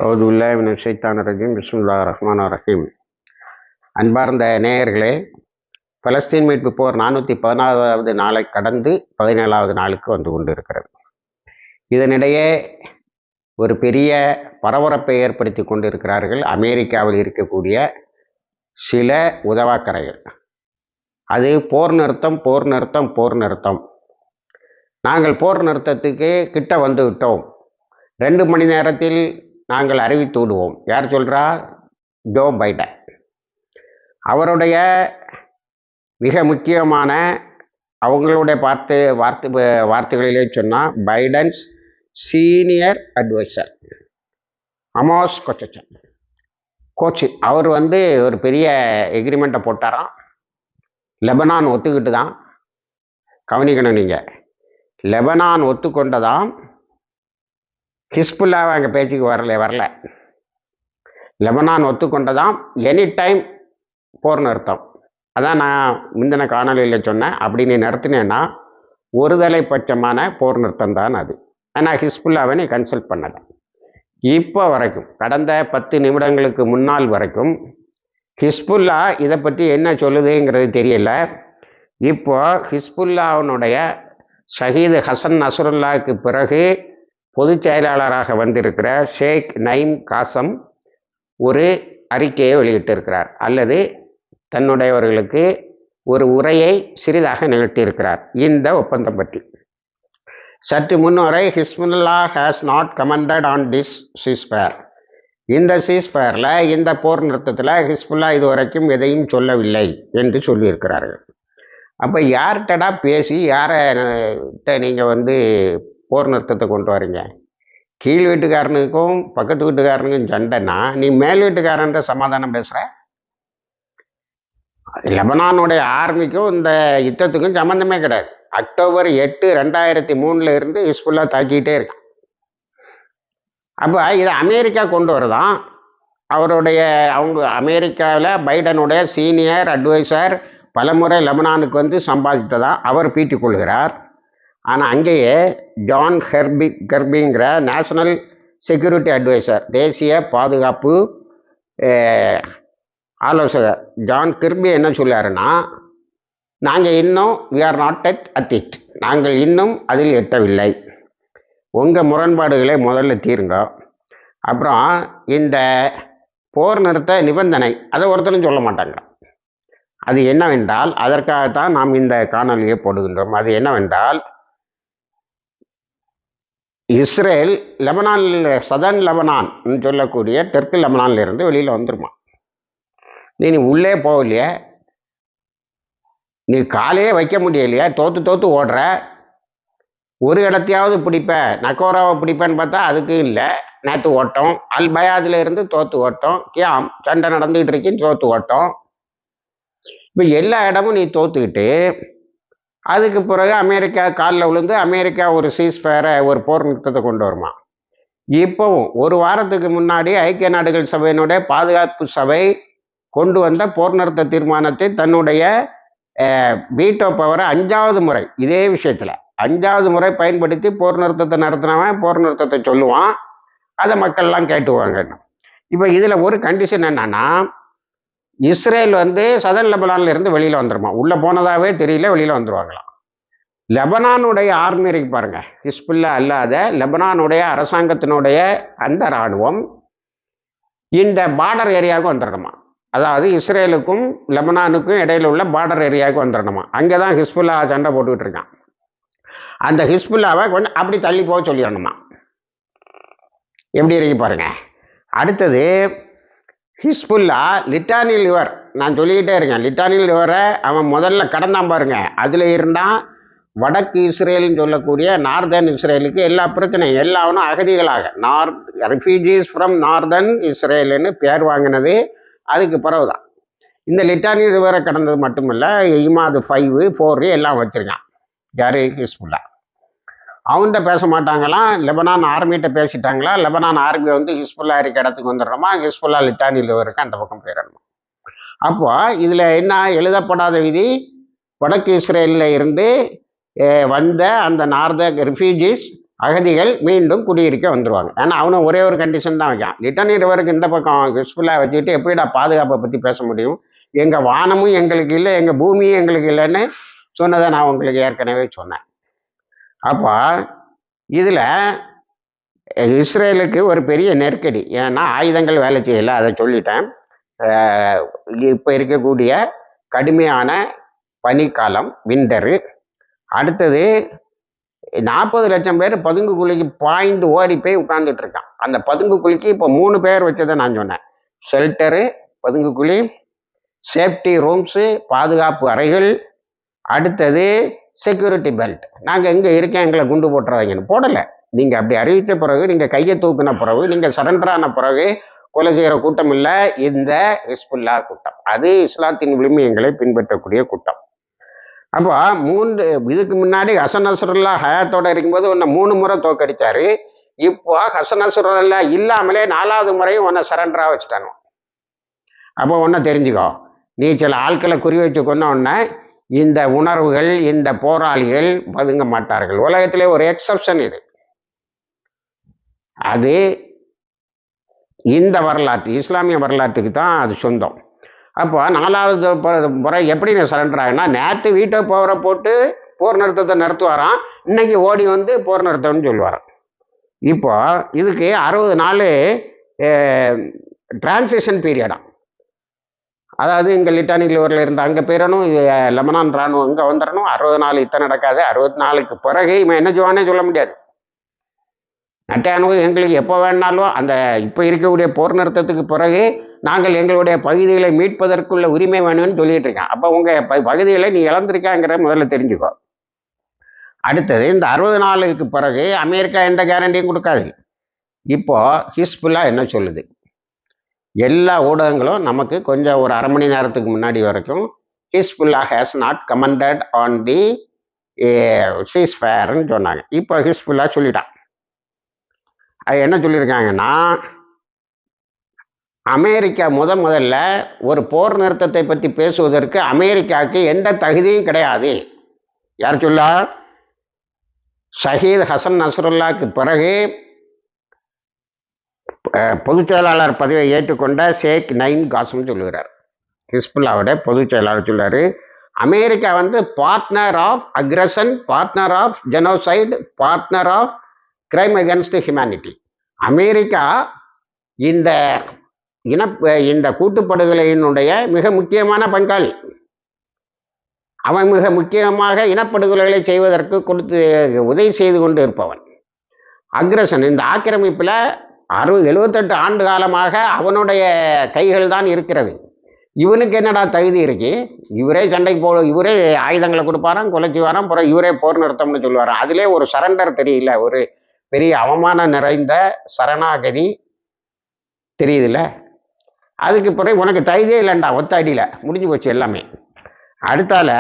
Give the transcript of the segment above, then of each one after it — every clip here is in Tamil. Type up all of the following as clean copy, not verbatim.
அவுதுபில்லாஹி மினஷ் ஷைத்தானிர் ரஜீம். பிஸ்மில்லாஹிர் ரஹ்மானிர் ரஹீம். அன்பார்ந்த நேயர்களே, பலஸ்தீன் மீட்பு போர் 414வது நாளை கடந்து 17வது நாளுக்கு வந்து கொண்டிருக்கிறது. இதனிடையே ஒரு பெரிய பரபரப்பை ஏற்படுத்தி கொண்டிருக்கிறார்கள் அமெரிக்காவில் இருக்கக்கூடிய சில உதவாக்கரைகள். அது போர் நிறுத்தம், போர் நிறுத்தம், போர் நிறுத்தம். நாங்கள் போர் நிறுத்தத்துக்கு கிட்ட வந்து விட்டோம், 2 மணி நேரத்தில் நாங்கள் அறிவித்து விடுவோம். யார் சொல்கிறா? Joe Biden. அவருடைய மிக முக்கியமான அவங்களுடைய வார்த்தைகளிலே சொன்னால், பைடன்ஸ் சீனியர் அட்வைசர் அமோஸ் கோச்சு அவர் ஒரு பெரிய எக்ரிமெண்ட்டை போட்டாராம். லெபனான் ஒத்துக்கிட்டு தான், கவனிக்கணும் நீங்கள், லெபனான் ஒத்துக்கொண்டதாம். ஹிஸ்புல்லாவை அங்கே பேச்சுக்கு வரல. லெபனான் ஒத்துக்கொண்டதாம். எனி டைம் போர் நிறுத்தம். அதான் நான் முந்தின காணொலியில் சொன்னேன். அப்படி நீ நிறுத்தினேன்னா ஒருதலை பட்சமான போர் நிறுத்தம் தான் அது. ஆனால் ஹிஸ்புல்லாவை நீ கன்சல்ட் பண்ணலை. இப்போ வரைக்கும், கடந்த 10 நிமிடங்களுக்கு முன்னால் வரைக்கும் ஹிஸ்புல்லா இதை பற்றி என்ன சொல்லுதுங்கிறது தெரியல. இப்போ ஹிஸ்புல்லாவினுடைய ஷஹீது ஹசன் நஸ்ருல்லாவுக்கு பிறகு பொதுச் செயலாளராக வந்திருக்கிற ஷேக் நயீம் காசம் ஒரு அறிக்கையை வெளியிட்டிருக்கிறார், அல்லது தன்னுடையவர்களுக்கு ஒரு உரையை சிறிதாக நிகழ்த்தியிருக்கிறார் இந்த ஒப்பந்தம் பற்றி. சற்று முன்வரை Hezbollah has not commented on this ceasefire. இந்த சீஸ்ஃபயரில், இந்த போர் நிறுத்தத்தில் ஹிஸ்புல்லா இதுவரைக்கும் எதையும் சொல்லவில்லை என்று சொல்லியிருக்கிறார்கள். அப்போ யார்கிட்டடா பேசி யார்கிட்ட நீங்கள் போர் நிறுத்தத்தை கொண்டு வரீங்க? கீழ் வீட்டுக்காரனுக்கும் பக்கத்து வீட்டுக்காரனுக்கும் சண்டைன்னா நீ மேல் வீட்டுக்காரன்ற சமாதானம் பேசுகிற? லெபனானுடைய ஆர்மிக்கும் இந்த யுத்தத்துக்கும் சம்மந்தமே கிடையாது. அக்டோபர் 8, 2003 இருந்து ஹிஸ்புல்லா தாக்கிட்டே இருக்கான். அப்போ இதை அமெரிக்கா கொண்டு வரதான். அவங்க அமெரிக்காவில் பைடனுடைய சீனியர் அட்வைசர் பலமுறை லெபனானுக்கு சம்பாதித்ததான் அவர் பீட்டிக் கொள்கிறார். ஆனால் அங்கேயே ஜான் கர்பிங்கிற நேஷனல் செக்யூரிட்டி அட்வைசர், தேசிய பாதுகாப்பு ஆலோசகர் ஜான் கிர்பி என்ன சொல்லாருன்னா, நாங்கள் இன்னும் we are not at it, நாங்கள் இன்னும் அதில் எட்டவில்லை. உங்கள் முரண்பாடுகளை முதல்ல தீருங்க. அப்புறம் இந்த போர் நிறுத்த நிபந்தனை அதை ஒருத்தரும் சொல்ல மாட்டாங்க. அது என்னவென்றால், அதற்காகத்தான் நாம் இந்த காணொலியை போடுகின்றோம். அது என்னவென்றால், இஸ்ரேல் லெபனானில், சதர்ன் லெபனான் சொல்லக்கூடிய தெற்கு லெபனான்லேருந்து வெளியில் வந்துருமா. நீ உள்ளே போகலையே, நீ காலையே வைக்க முடியலையே, தோற்று ஓடுற. ஒரு இடத்தையாவது பிடிப்ப, நக்கோராவை பிடிப்பேன்னு பார்த்தா அதுக்கு இல்லை. நேற்று ஓட்டம் அல்பயாதில் இருந்து தோற்று ஓட்டம், கியாம் சண்டை நடந்துகிட்டு இருக்கேன்னு தோற்று ஓட்டம். இப்போ எல்லா இடமும் நீ தோற்றுக்கிட்டு, அதுக்கு பிறகு அமெரிக்கா காலில் விழுந்து அமெரிக்கா ஒரு சீஸ்ஃபயரை, ஒரு போர் நிறுத்தத்தை கொண்டு வருமா. இப்போவும் ஒரு வாரத்துக்கு முன்னாடி ஐக்கிய நாடுகள் சபையினுடைய பாதுகாப்பு சபை கொண்டு வந்த போர் நிறுத்த தீர்மானத்தை தன்னுடைய வீட்டோ பவரை 5வது முறை, இதே விஷயத்தில் 5வது முறை பயன்படுத்தி போர் நிறுத்தத்தை நடத்தினவன் போர் நிறுத்தத்தை சொல்லுவான். அதை மக்கள்லாம் கேட்டுவாங்க. இப்போ இதில் ஒரு கண்டிஷன் என்னன்னா, இஸ்ரேல் சதர்ன் லெபனான்ல இருந்து வெளியில் வந்துருமா. உள்ளே போனதாகவே தெரியல, வெளியில் வந்துருவாங்களாம். லெபனானுடைய ஆர்மி இருக்கு பாருங்க, ஹிஸ்புல்லா அல்லாத லெபனானுடைய அரசாங்கத்தினுடைய அந்த இராணுவம் இந்த பார்டர் ஏரியாவுக்கு வந்துடணுமா. அதாவது இஸ்ரேலுக்கும் லெபனானுக்கும் இடையில உள்ள பார்டர் ஏரியாவுக்கு வந்துடணுமா. அங்கே தான் ஹிஸ்புல்லா சண்டை போட்டுக்கிட்டு இருக்கான். அந்த ஹிஸ்புல்லாவை கொஞ்சம் அப்படி தள்ளி போக சொல்லிடணுமா. எப்படி இருக்கு பாருங்க. அடுத்தது, ஹிஸ்புல்லா லிட்டானி ரிவர், நான் சொல்லிக்கிட்டே இருக்கேன், லிட்டானி ரிவரை அவன் முதல்ல கடந்தான் பாருங்க. அதில் இருந்தால் வடக்கு இஸ்ரேல்னு சொல்லக்கூடிய நார்தர்ன் இஸ்ரேலுக்கு எல்லா பிரச்சனையும், எல்லாவனும் அகதிகளாக ரெஃப்யூஜிஸ் ஃப்ரம் நார்தர்ன் இஸ்ரேலுன்னு பேர் வாங்கினது அதுக்கு பிறகு தான். இந்த லிட்டானி ரிவரை கடந்தது மட்டுமில்லை, இமாது 5, 4 எல்லாம் வச்சுருக்கான். யார்? ஹிஸ்புல்லா. அவன்கிட்ட பேச மாட்டாங்களாம். லெபனான் ஆர்மிகிட்ட பேசிட்டாங்களா, லெபனான் ஆர்மி ஹிஸ்புல்லா இருக்க இடத்துக்கு வந்துடணுமா, ஹிஸ்புல்லா லிட்டானி ரிவருக்கு அந்த பக்கம் போயிடணுமா. அப்போ இதில் என்ன எழுதப்படாத விதி, வடக்கு இஸ்ரேலில் இருந்து வந்த அந்த நார்தர்ன் ரெஃப்யூஜிஸ் அகதிகள் மீண்டும் குடியிருக்க வந்துடுவாங்க. ஏன்னா அவனும் ஒரே ஒரு கண்டிஷன் தான் வைக்கான். லிட்டன் ரிவருக்கு இந்த பக்கம் ஹிஸ்புல்லா வச்சுக்கிட்டு எப்படிடா பாதுகாப்பை பற்றி பேச முடியும்? எங்கள் வானமும் எங்களுக்கு இல்லை, எங்கள் பூமியும் எங்களுக்கு இல்லைன்னு சொன்னதை நான் உங்களுக்கு ஏற்கனவே சொன்னேன். அப்போ இதில் இஸ்ரேலுக்கு ஒரு பெரிய நெருக்கடி. ஏன்னா ஆயுதங்கள் வேலை செய்யலை, அதை சொல்லிட்டேன். இப்போ இருக்கக்கூடிய கடுமையான பனிக்காலம், விண்டரு. அடுத்தது 40 லட்சம் பேர் பதுங்கு குழிக்கு பாய்ந்து ஓடி போய் உட்கார்ந்துட்டு இருக்கான். அந்த பதுங்கு குழிக்கு இப்போ 3 பேர் வச்சதை நான் சொன்னேன். ஷெல்டரு, பதுங்கு குழி, சேஃப்டி ரூம்ஸு, பாதுகாப்பு அறைகள், அடுத்தது செக்யூரிட்டி பெல்ட். நாங்கள் எங்கே இருக்கேன், எங்களை குண்டு போட்டுறாதீங்கன்னு போடலை. நீங்கள் அப்படி அறிவித்த பிறகு, நீங்கள் கையை தூக்கின பிறகு, நீங்கள் சரண்டரான பிறகு கொலை செய்கிற கூட்டம் இல்லை இந்த ஹிஸ்புல்லா கூட்டம். அது இஸ்லாத்தின் விழுமியங்களை பின்பற்றக்கூடிய கூட்டம். அப்போ இதுக்கு முன்னாடி ஹசன் நஸ்ருல்லா ஹயாத்தோட இருக்கும்போது உன்னை 3 முறை தோக்கடிச்சாரு. இப்போ ஹசன் நஸ்ருல்லா இல்லாமலே 4வது முறையும் உன்னை சரண்டரா வச்சுட்டானோ. அப்போ ஒன்றை தெரிஞ்சுக்கோ, நீ சில ஆட்களை குறி வச்சு கொண்ட உடனே இந்த உணர்வுகள், இந்த போராளிகள் பதுங்க மாட்டார்கள். உலகத்திலே ஒரு எக்ஸப்ஷன் இது. அது இந்த வரலாற்று, இஸ்லாமிய வரலாற்றுக்கு தான் அது சொந்தம். அப்போ 4வது முறை எப்படி சரண்டர் ஆகுனா, நேற்று வீட்டை போரை போட்டு போர் நிறுத்தத்தை நிறுத்துவாராம், இன்னைக்கு ஓடி வந்து போர் நிறுத்தம்னு சொல்லுவாராம். இப்போ இதுக்கு 60 நாள் டிரான்சிஷன் பீரியடாம். அதாவது இங்கே லிட்டானி லிவரில் இருந்த அங்கே போயிடணும், லெபனான் ராணுவம் இங்கே வந்துடணும். 60 நாள் இத்தனை நடக்காது. 60 நாளுக்கு பிறகு இவன் என்ன செய்வானே சொல்ல முடியாது. நெட்டன்யாஹூ எங்களுக்கு எப்போ வேணாலும் அந்த இப்போ இருக்கக்கூடிய போர் நிறுத்தத்துக்கு பிறகு நாங்கள் எங்களுடைய பகுதிகளை மீட்பதற்குள்ள உரிமை வேணும்னு சொல்லிட்டு இருக்கேன். அப்போ உங்கள் பகுதிகளை நீ இழந்திருக்காங்கிற முதல்ல தெரிஞ்சுக்கோ. அடுத்தது இந்த 60 நாளுக்கு பிறகு அமெரிக்கா எந்த கேரண்டியும் கொடுக்காது. இப்போ ஹிஸ்புல்லா என்ன சொல்லுது? எல்லா ஊடகங்களும் நமக்கு கொஞ்சம் ஒரு அரை மணி நேரத்துக்கு முன்னாடி வரைக்கும் Hezbollah has not commented on the சீஸ்ஃபயர்னு சொன்னாங்க. இப்போ ஹிஸ்புல்லா சொல்லிட்டான். அது என்ன சொல்லியிருக்காங்கன்னா, அமெரிக்கா முதல்ல ஒரு போர் நிறுத்தத்தை பற்றி பேசுவதற்கு அமெரிக்காவுக்கு எந்த தகுதியும் கிடையாது. யார் சொல்லா? ஷஹீத் ஹசன் நஸ்ருல்லாக்கு பிறகு பொதுச் செயலாளர் பதவியை ஏற்றுக்கொண்ட ஷேக் நயீம் காசிம் சொல்லுகிறார். ஹிஸ்புல்லாவுடைய பொதுச் செயலாளர் சொல்றாரு, America partner of aggression, partner of genocide, partner of crime against humanity. America இந்த கூட்டுப்படுகொலையினுடைய மிக முக்கியமான பங்காளி. அவன் மிக முக்கியமாக இனப்படுகொலைகளை செய்வதற்கு உதவி செய்து கொண்டு இருப்பவன். அக்ரஷன், இந்த ஆக்கிரமிப்பில் 78 ஆண்டு காலமாக அவனுடைய கைகள் தான் இருக்கிறது. இவனுக்கு என்னடா தகுதி இருக்கு? இவரே சண்டைக்கு இவரே ஆயுதங்களை கொடுப்பாராம், கொலைச்சி வரான், அப்புறம் இவரே போர் நிறுத்தம்னு சொல்லுவாராம். அதிலே ஒரு சரண்டர் தெரியல, ஒரு பெரிய அவமானம் நிறைந்த சரணாகதி தெரியுதுல்ல. அதுக்கு பிறகு உனக்கு தகுதியே இல்லைண்டா, ஒத்தாடியில் முடிஞ்சு போச்சு எல்லாமே. அடுத்தால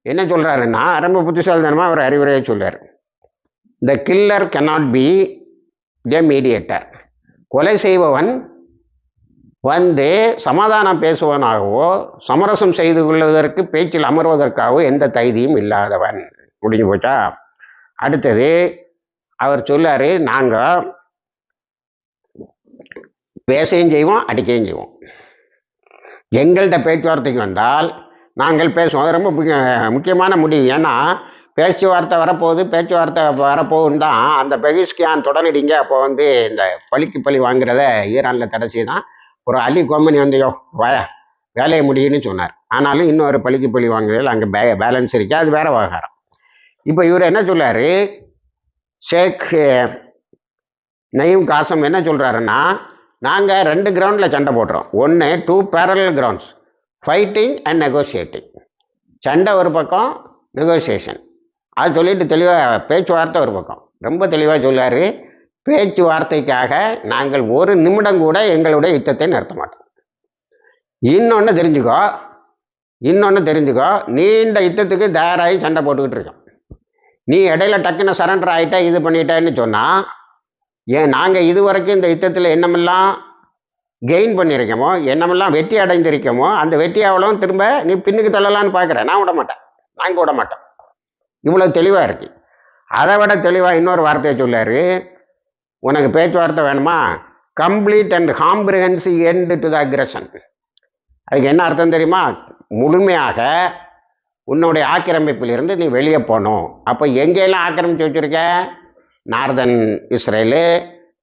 என்ன சொல்கிறாருன்னா, ரொம்ப புத்திசாலித்தனமாக அவர் அறிவுரையை சொல்றார். The killer cannot be the mediator. கொலை செய்பவன் சமாதானம் பேசுவனாகவோ சமரசம் செய்து கொள்வதற்கு பேச்சில் அமர்வதற்காகவோ எந்த தகுதியும் இல்லாதவன். முடிஞ்சு போச்சா? அடுத்தது அவர் சொல்லாரு, நாங்கள் பேசையும் செய்வோம், அடிக்கையும் செய்வோம். எங்கள்கிட்ட பேச்சுவார்த்தைக்கு வந்தால் நாங்கள் பேசுவோம். அது ரொம்ப முக்கியமான முடிவு. ஏன்னா பேச்சுவார்த்தை வரப்போகுதுன்னு தான் அந்த பெகிஸ்கியான் தொடரடிங்க. அப்போ இந்த பழிக்கு பழி வாங்குறத ஈரானில் தடை செய்தான். ஒரு அலி கோமனி வாயா வேலையை முடியும்னு சொன்னார். ஆனாலும் இன்னொரு பழிக்கு பழி வாங்குறதில் அங்கே பேலன்ஸ் இருக்கு, அது வேற விவகாரம். இப்போ இவர் என்ன சொல்லாரு, ஷேக் நயீம் காசிம் என்ன சொல்கிறாருன்னா, நாங்கள் 2 கிரவுண்டில் சண்டை போடுறோம். 2 parallel grounds, fighting and negotiating. சண்டை ஒரு பக்கம், நெகோசியேஷன். அது சொல்லிட்டு தெளிவாக பேச்சுவார்த்தை ஒரு பக்கம். ரொம்ப தெளிவாக சொல்லார், பேச்சுவார்த்தைக்காக நாங்கள் 1 நிமிடம் கூட எங்களுடைய யுத்தத்தை நிறுத்த மாட்டோம். இன்னொன்று தெரிஞ்சுக்கோ, நீண்ட யுத்தத்துக்கு தயாராகி சண்டை போட்டுக்கிட்டு இருக்கோம். நீ இடையில டக்குன்னு சரண்டர் ஆகிட்ட, இது பண்ணிட்டேன்னு சொன்னால், நாங்கள் இதுவரைக்கும் இந்த யுத்தத்தில் என்னமெல்லாம் கெயின் பண்ணியிருக்கோமோ, என்னமெல்லாம் வெற்றி அடைந்திருக்கோமோ, அந்த வெற்றி அவ்வளோ திரும்ப நீ பின்னுக்கு தள்ளலான்னு பார்க்குற. நாங்கள் விட மாட்டோம். இவ்வளோ தெளிவாக இருக்கு. அதை விட தெளிவாக இன்னொரு வார்த்தையை சொல்லாரு, உனக்கு பேச்சுவார்த்தை வேணுமா, complete and comprehensive end to the aggression. அதுக்கு என்ன அர்த்தம் தெரியுமா, முழுமையாக உன்னுடைய ஆக்கிரமிப்பிலிருந்து நீ வெளியே போகணும். அப்போ எங்கெல்லாம் ஆக்கிரமித்து வச்சுருக்க, northern Israel,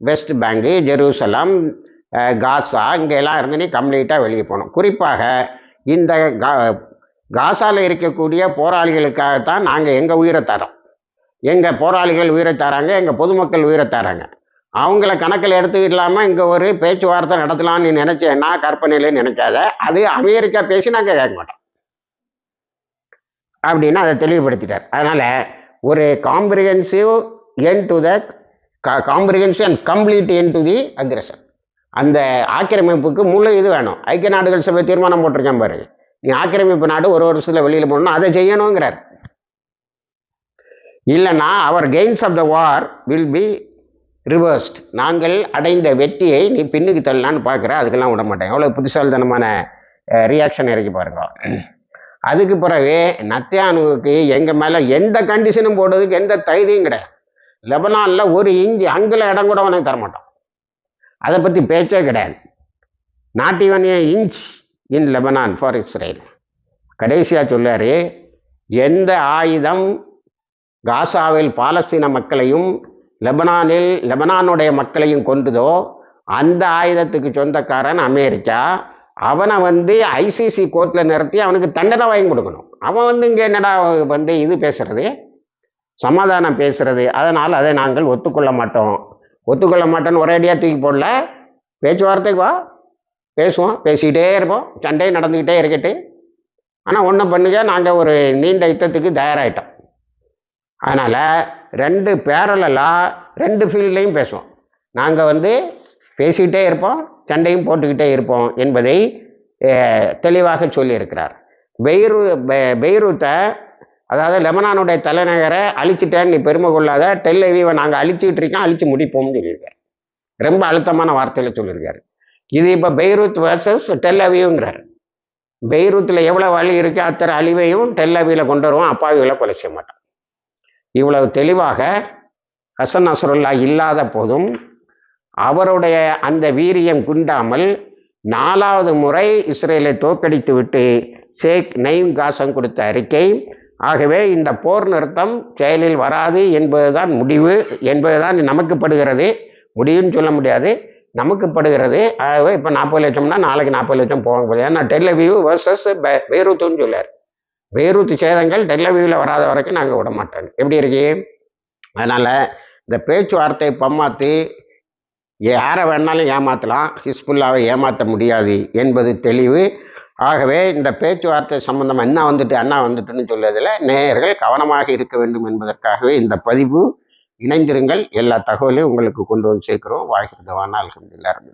West Bank, Jerusalem, Gaza, இங்கெல்லாம் இருந்து நீ கம்ப்ளீட்டாக வெளியே போகணும். குறிப்பாக இந்த காசாவில் இருக்கக்கூடிய போராளிகளுக்காகத்தான் நாங்கள் எங்கள் உயிரை தரோம். எங்கள் போராளிகள் உயிரை தராங்க, எங்கள் பொதுமக்கள் உயிரை தராங்க. அவங்கள கணக்கில் எடுத்துக்கிடலாமல் இங்கே ஒரு பேச்சுவார்த்தை நடத்தலாம்னு நீ நினச்சேன்னா கற்பனையில் நினைக்காத. அது அமெரிக்கா பேசி நாங்கள் கேட்க மாட்டோம் அப்படின்னு அதை தெளிவுபடுத்திட்டார். அதனால் ஒரு comprehensive end to the comprehensive and complete end to the aggression. அந்த ஆக்கிரமிப்புக்கு முழு இது வேணும். ஐக்கிய நாடுகள் சபை தீர்மானம் போட்டிருக்கேன் பாரு, நீ ஆக்கிரமிப்பு நாடு ஒரு வருஷத்தில் வெளியில் போகணும், அதை செய்யணுங்கிறார். இல்லைன்னா அவர் gains of the war will be reversed. நாங்கள் அடைந்த வெற்றியை நீ பின்னுக்கு தள்ளலான்னு பார்க்குற, அதுக்கெல்லாம் விட மாட்டேன். எவ்வளோ புத்திசாலித்தனமான ரியாக்ஷன் இறக்கி பாருங்க. அதுக்கு பிறகு நத்தியானுவுக்கு எங்கள் மேலே எந்த கண்டிஷனும் போடுறதுக்கு எந்த தைரியம் கிடையாது. லெபனானில் ஒரு இன்ச்சு அங்குல இடம் கூட உனக்கு தரமாட்டோம், அதை பற்றி பேச்சே கிடையாது. Not even A inch in Lebanon for Israel. கடைசியாக சொல்லார், எந்த ஆயுதம் காசாவில் பாலஸ்தீன மக்களையும் லெபனானில் லெபனானுடைய மக்களையும் கொண்டதோ அந்த ஆயுதத்துக்கு சொந்தக்காரன் அமெரிக்கா. அவனை ஐசிசி கோர்ட்டில் நிறுத்தி அவனுக்கு தண்டனை வாங்கி கொடுக்கணும். அவன் இங்கே என்னடா இது பேசுறது, சமாதானம் பேசுறது. அதனால் அதை நாங்கள் ஒத்துக்கொள்ள மாட்டோன்னு ஒரேடியாக தூக்கி போடல. பேச்சுவார்த்தைக்கு வா, பேசுவோம், பேசிக்கிட்டே இருப்போம், சண்டை நடந்துக்கிட்டே இருக்கட்டு. ஆனால் ஒன்றும் பண்ணுங்க, நாங்கள் ஒரு நீண்ட யுத்தத்துக்கு தயாராகிட்டோம். அதனால் ரெண்டு பேரலாக ரெண்டு ஃபீல்ட்லையும் பேசுவோம். நாங்கள் பேசிக்கிட்டே இருப்போம், சண்டையும் போட்டுக்கிட்டே இருப்போம் என்பதை தெளிவாக சொல்லியிருக்கிறார். பெய்ரூத்தை, அதாவது லெபனானுடைய தலைநகரை அழிச்சிட்டேன்னு நீ பெருமை கொள்ளாத, டெல் அவீவை நாங்கள் அழிச்சிக்கிட்டு இருக்கோம், அழிச்சு முடிப்போம்னு சொல்லியிருக்காரு. ரொம்ப அழுத்தமான வார்த்தையில் சொல்லியிருக்காரு. இது இப்போ பெய்ரூத் வர்சஸ் டெல் அவீவ்ங்கிறார். பெய்ரூத்தில் எவ்வளோ வழி இருக்குது அத்தனை அழிவையும் டெல் அவீவில் கொண்டு வருவோம், அப்பாவிகளை கொலை செய்ய மாட்டோம். இவ்வளவு தெளிவாக ஹசன் நஸ்ருல்லா இல்லாத போதும் அவருடைய அந்த வீரியம் குண்டாமல் 4வது முறை இஸ்ரேலை தோற்கடித்து விட்டு ஷேக் நயீம் காசம் கொடுத்த அறிக்கை. ஆகவே இந்த போர் நிறுத்தம் செயலில் வராது என்பதுதான் முடிவு என்பதுதான் நமக்கு படுகிறது. முடிவுன்னு சொல்ல முடியாது, நமக்கு படுகிறது. ஆகவே இப்போ 40 லட்சம்னா நாளைக்கு 40 லட்சம் போவாங்க போது. ஏன்னா டெல் அவீவ் வர்சஸ் பெய்ரூத்துன்னு சொல்லார். பெய்ரூத் சேதங்கள் டெல் அவீவில் வராத வரைக்கும் நாங்கள் விட மாட்டோம். எப்படி இருக்கு? அதனால் இந்த பேச்சுவார்த்தை பம்மாத்து யாரை வேணாலும் ஏமாற்றலாம், ஹிஸ்புல்லாவை ஏமாற்ற முடியாது என்பது தெளிவு. ஆகவே இந்த பேச்சுவார்த்தை சம்பந்தம் அண்ணா வந்துட்டுன்னு சொல்வதில் நேயர்கள் கவனமாக இருக்க வேண்டும் என்பதற்காகவே இந்த பதிவு. இணைந்திருங்கள், எல்லா தகவலையும் உங்களுக்கு கொண்டு வந்து சேர்க்கிறோம். வாகிருதவான அல்ஹம்துலில்லாஹ்.